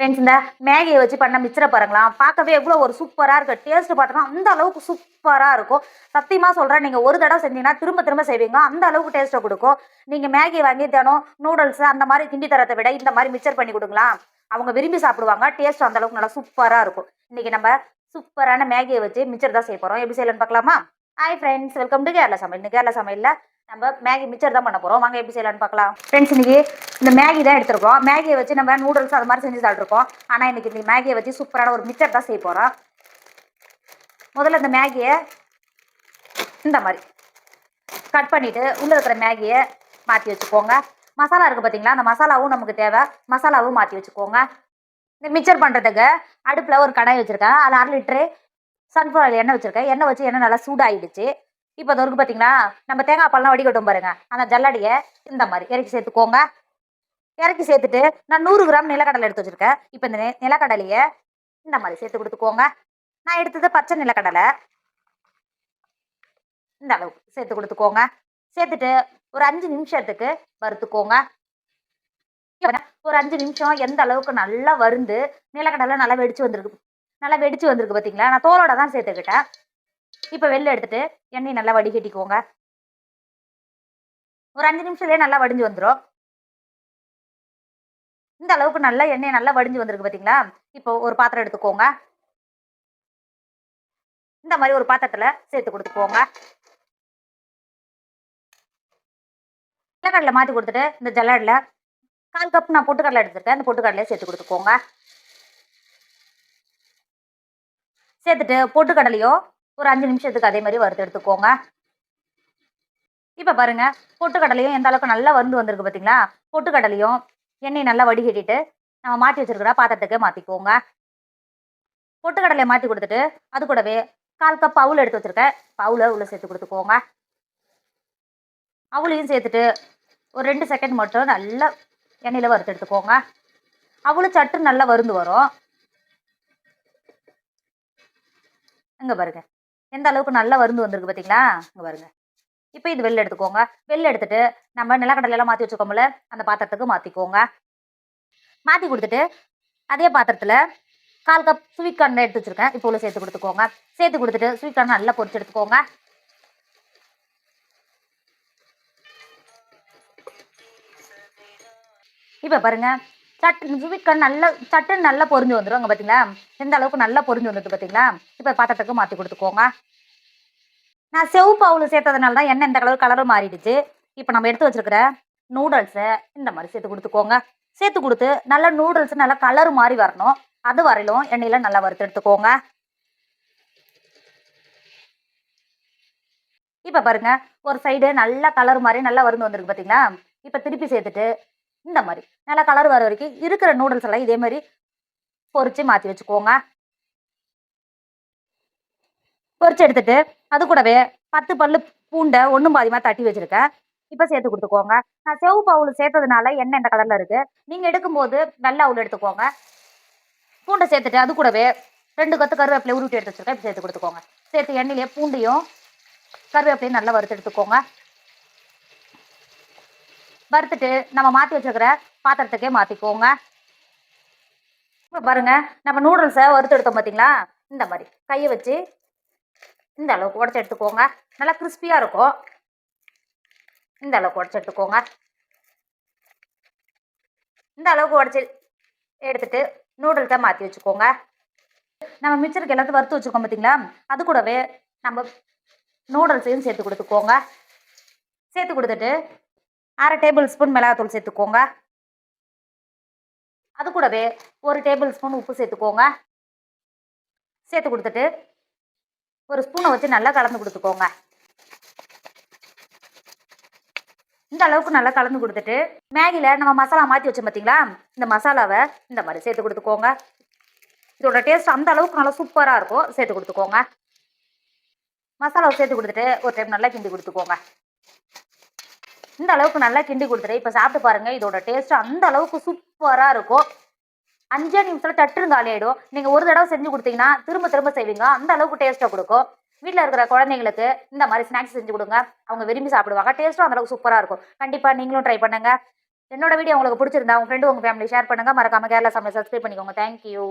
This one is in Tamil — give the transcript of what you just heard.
ஃப்ரெண்ட்ஸ் இந்த மேகியை வச்சு பண்ண மிச்சரை பாருங்களா, பார்க்கவே எவ்வளோ ஒரு சூப்பராக இருக்குது. டேஸ்ட்டு பார்த்தோன்னா அந்த அளவுக்கு சூப்பராக இருக்கும். சத்தியமாக சொல்கிறேன், நீங்கள் ஒரு தடவை செஞ்சீங்கன்னா திரும்ப திரும்ப செய்வீங்க. அந்த அளவுக்கு டேஸ்ட்டை கொடுக்கும். நீங்கள் மேகி வாங்கி தினம் நூடுல்ஸ் அந்த மாதிரி கிண்டி தரத்தை விட இந்த மாதிரி மிச்சர் பண்ணி கொடுங்களா, அவங்க விரும்பி சாப்பிடுவாங்க. டேஸ்ட் அந்த அளவுக்கு நல்லா சூப்பராக இருக்கும். இன்றைக்கி நம்ம சூப்பரான மேகியை வச்சு மிச்சர் தான் செய்ய போகிறோம். எப்படி செய்யலான்னு பார்க்கலாமா? Hi friends, welcome to Kerala சமையல். இந்த கேரளா சமையலில் நம்ம மேகி மிச்சர் தான் பண்ண போகிறோம். வாங்க எப்படி செய்யலான்னு பார்க்கலாம். ஃப்ரெண்ட்ஸ், இன்றைக்கி இந்த மேகி தான் எடுத்துருக்கோம். மேகியை வச்சு நம்ம நூடுல்ஸ் அது மாதிரி செஞ்சு சாப்பிட்ருக்கோம். ஆனால் இன்றைக்கி இந்த மேகியை வச்சு சூப்பரான ஒரு மிச்சர் தான் செய்ய போகிறோம். முதல்ல இந்த மேகியை இந்த மாதிரி கட் பண்ணிவிட்டு உள்ளே இருக்கிற மேகியை மாற்றி வச்சுக்கோங்க. மசாலா இருக்குது பார்த்தீங்களா, அந்த மசாலாவும் நமக்கு தேவை. மசாலாவும் மாற்றி வச்சுக்கோங்க. இந்த மிச்சர் பண்ணுறதுக்கு அடுப்பில் ஒரு கடாய் வச்சுருக்கேன். அதில் 1/2 லிட்டரு சன்ஃப்ளவர் ஆயில் எண்ணெய் வச்சுருக்கேன். எண்ணெய் வச்சு எண்ணெய் நல்லா சூடாகிடுச்சு. இப்போ அது இருக்குது பார்த்தீங்களா, நம்ம தேங்காய் பால்லாம் வடிகட்டும் பாருங்க, அந்த ஜல்லடியை இந்த மாதிரி இறக்கி சேர்த்துக்கோங்க. இறக்கி சேர்த்துட்டு நான் 100 கிராம் நிலக்கடலை எடுத்து வச்சுருக்கேன். இப்போ இந்த நிலக்கடலையை இந்த மாதிரி சேர்த்து கொடுத்துக்கோங்க. நான் எடுத்தது பச்சை நிலக்கடலை. இந்த அளவுக்கு சேர்த்து கொடுத்துக்கோங்க. சேர்த்துட்டு ஒரு 5 நிமிஷத்துக்கு வறுத்துக்கோங்க. ஒரு 5 நிமிஷம் எந்த அளவுக்கு நல்லா வருந்து நிலக்கடலை நல்லா வெடிச்சு வந்திருக்கு. நல்லா வெடிச்சு வந்திருக்கு பார்த்தீங்களா, நான் தோலோட தான் சேர்த்துக்கிட்டேன். இப்போ வெளில எடுத்துட்டு எண்ணெய் நல்லா வடிகட்டிக்கோங்க. ஒரு 5 நிமிஷத்துலேயே நல்லா வடிஞ்சு வந்துடும். இந்த அளவுக்கு நல்லா எண்ணெய் நல்லா வடிஞ்சு வந்திருக்கு பார்த்தீங்களா. இப்போ ஒரு பாத்திரம் எடுத்துக்கோங்க. இந்த மாதிரி ஒரு பாத்திரத்தில் சேர்த்து கொடுத்துக்கோங்க. நிலக்கடலை மாற்றி கொடுத்துட்டு இந்த ஜல்லடில் 1/4 கப் நான் பொட்டுக்கடலை எடுத்துருக்கேன். அந்த பொட்டுக்கடலையை சேர்த்து கொடுத்துக்கோங்க. சேர்த்துட்டு பொட்டுக்கடலையும் ஒரு 5 நிமிஷத்துக்கு அதே மாதிரி வறுத்து எடுத்துக்கோங்க. இப்போ பாருங்க, பொட்டுக்கடலையும் எந்த அளவுக்கு நல்லா வந்திருக்கு பார்த்தீங்களா. பொட்டுக்கடலையும் எண்ணெய் நல்லா வடிகட்டிட்டு நம்ம மாற்றி வச்சிருக்கிற பாத்திரத்துக்கு மாற்றிக்கோங்க. பொட்டுக்கடலையை மாற்றி கொடுத்துட்டு அது கூடவே 1/4 கப் அவுள் எடுத்து வச்சிருக்கேன். அவுளை உள்ள சேர்த்து கொடுத்துக்கோங்க. அவுளையும் சேர்த்துட்டு ஒரு 2 செகண்ட் மட்டும் நல்லா எண்ணெயில் வறுத்து எடுத்துக்கோங்க. அவுளு சட்டு நல்லா வருந்து வரும். இங்கே பாருங்க, எந்த அளவுக்கு நல்லா வருந்து வந்திருக்கு பார்த்தீங்களா. இங்கே பாருங்க. இப்போ இது வெளில எடுத்துக்கோங்க. வெளில எடுத்துட்டு நம்ம நிலக்கடலையெல்லாம் மாற்றி வச்சுக்கோம்ல, அந்த பாத்திரத்துக்கு மாற்றிக்கோங்க. மாற்றி கொடுத்துட்டு அதே பாத்திரத்தில் 1/4 கப் ஸ்வீட் கார்ன் எடுத்து வச்சுருக்கேன். இப்போ உள்ள சேர்த்து கொடுத்துக்கோங்க. சேர்த்து கொடுத்துட்டு ஸ்வீட் கார்ன் நல்லா பொரிச்சு எடுத்துக்கோங்க. இப்போ பாருங்க, ஸ்வீட் கார்ன் நல்லா சட்டுன்னு நல்லா பொரிஞ்சு வந்துடும். அங்கே பார்த்தீங்களா, எந்த அளவுக்கு நல்லா பொரிஞ்சு வந்துடுது பார்த்தீங்களா. இப்போ பாத்திரத்துக்கு மாற்றி கொடுத்துக்கோங்க. நான் செவப்பு அவுள் சேர்த்ததுனால தான் எண்ணெய் இந்த கலரும் மாறிடுச்சு. இப்போ நம்ம எடுத்து வச்சிருக்கிற நூடுல்ஸை இந்த மாதிரி சேர்த்து கொடுத்துக்கோங்க. சேர்த்து கொடுத்து நல்லா நூடுல்ஸ் நல்லா கலர் மாதிரி வரணும். அது வரையிலும் எண்ணெயில் நல்லா வறுத்து எடுத்துக்கோங்க. இப்போ பாருங்க, ஒரு சைடு நல்லா கலர் மாதிரி நல்லா வருந்து வந்திருக்கு பார்த்தீங்களா. இப்போ திருப்பி சேர்த்துட்டு இந்த மாதிரி நல்லா கலர் வர வரைக்கும் இருக்கிற நூடுல்ஸ் எல்லாம் இதே மாதிரி பொரிச்சு மாற்றி வச்சுக்கோங்க. பொரிச்சு எடுத்துட்டு அது கூடவே 10 பல்லு பூண்டை 1 பாதிமா தட்டி வச்சிருக்கேன். இப்போ சேர்த்து கொடுத்துக்கோங்க. நான் செவப்பு அவுள் சேர்த்ததுனால எண்ணெய் இந்த கலரில் இருக்கு. நீங்கள் எடுக்கும்போது வெள்ளை அவுள் எடுத்துக்கோங்க. பூண்டை சேர்த்துட்டு அது கூடவே 2 கொத்து கருவேப்பிலை உருட்டி எடுத்து வச்சிருக்கேன். இப்போ சேர்த்து கொடுத்துக்கோங்க. சேர்த்து எண்ணெயிலே பூண்டையும் கருவேப்பிலையும் நல்லா வறுத்து எடுத்துக்கோங்க. வறுத்துட்டு நம்ம மாற்றி வச்சிருக்கிற பாத்திரத்துக்கே மாற்றிக்கோங்க. இப்போ பாருங்க, நம்ம நூடுல்ஸை வறுத்து எடுத்தோம் பார்த்தீங்களா. இந்த மாதிரி கையை வச்சு இந்த அளவுக்கு உடச்சி எடுத்துக்கோங்க. நல்லா கிறிஸ்பியாக இருக்கும். இந்த அளவுக்கு உடச்சி எடுத்துக்கோங்க. இந்த அளவுக்கு உடச்சி எடுத்துட்டு நூடுல்ஸை மாற்றி வச்சுக்கோங்க. நம்ம மிச்சருக்கு எல்லாத்தையும் வறுத்து வச்சுருக்கோம் பார்த்தீங்களா, அது கூடவே நம்ம நூடுல்ஸையும் சேர்த்து கொடுத்துக்கோங்க. சேர்த்து கொடுத்துட்டு 1/2 டேபிள் ஸ்பூன் மிளகாத்தூள் சேர்த்துக்கோங்க. அது கூடவே 1 டேபிள் ஸ்பூன் உப்பு சேர்த்துக்கோங்க. சேர்த்து கொடுத்துட்டு ஒரு ஸ்பூனை வச்சு நல்லா கலந்து கொடுத்துக்கோங்க. இந்த அளவுக்கு நல்லா கலந்து கொடுத்துட்டு மேகியில் நம்ம மசாலா மாற்றி வச்சோம் பார்த்தீங்களா, இந்த மசாலாவை இந்த மாதிரி சேர்த்து கொடுத்துக்கோங்க. இதோட டேஸ்ட் அந்த அளவுக்கு நல்லா சூப்பராக இருக்கும். சேர்த்து கொடுத்துக்கோங்க. மசாலாவை சேர்த்து கொடுத்துட்டு ஒரு டைம் நல்லா கிண்டி கொடுத்துக்கோங்க. இந்த அளவுக்கு நல்லா கிண்டி கொடுத்துட்டு இப்போ சாப்பிட்டு பாருங்கள். இதோட டேஸ்ட் அந்த அளவுக்கு சூப்பராக இருக்கும். 5 நிமிஷத்தில் சட்டுன்னு காலி ஆகிடும். நீங்கள் ஒரு தடவை செஞ்சு கொடுத்தீங்கன்னா திரும்ப திரும்ப செய்வீங்க. அந்த அளவுக்கு டேஸ்ட்டை கொடுக்கும். வீட்டில் இருக்கிற குழந்தைங்களுக்கு இந்த மாதிரி ஸ்நாக்ஸ் செஞ்சு கொடுங்க. அவங்க விரும்பி சாப்பிடுவாங்க. டேஸ்ட்டும் அந்த அளவுக்கு சூப்பராக இருக்கும். கண்டிப்பாக நீங்களும் ட்ரை பண்ணுங்கள். என்னோட வீடியோ உங்களுக்கு பிடிச்சிருந்தா உங்கள் ஃப்ரெண்டு உங்கள் ஃபேமிலி ஷேர் பண்ணுங்கள். மறக்காம கேரளா சமையல் சப்ஸ்கிரைப் பண்ணிக்கோங்க. தேங்க்யூ.